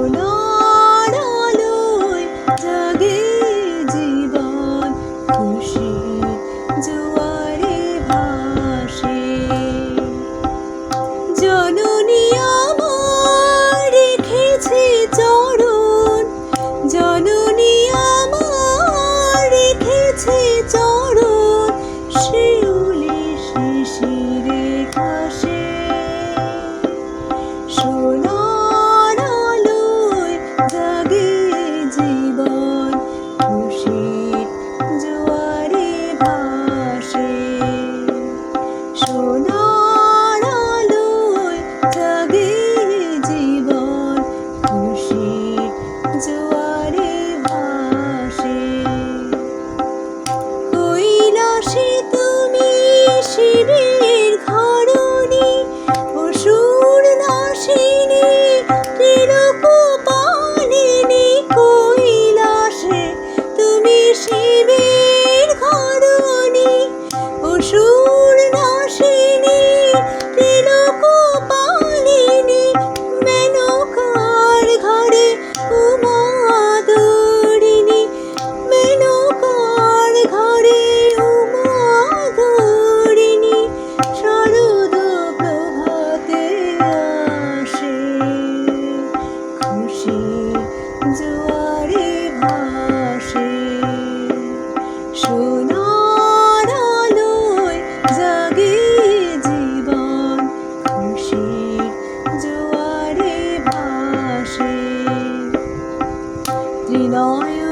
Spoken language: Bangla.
সোনার আলোয় জাগে জীবন, খুশির জোয়ারে ভাসে। জননী আমার রেখেছে চরণ, জননী আমার রেখেছে চরণ, শিউলি শিশিরে ঘাসে। সোনার আলোয় জাগে জীবন, খুশির জোয়ারে ভাসে। সোনার আলোয় জাগে জীবন, খুশির জোয়ারে ভাসে। কৈলাসে তুমি শিবের ঘরণী, অসুর নাশিনী ত্রিলোকপালিনী। কৈলাসে তুমি শিবের ঘরণী, অসুর নাশিনী ত্রিলোকপালিনী। মেনকার ঘরে উমা তারিণী, মেনকার ঘরে উমা তারিণী। শারদ প্রভাতে আসে, খুশির জোয়ারে ভাসে। সোনার আলোয় জাগে জীবন, খুশির জোয়ারে ভাসে। ত্রিনয়ন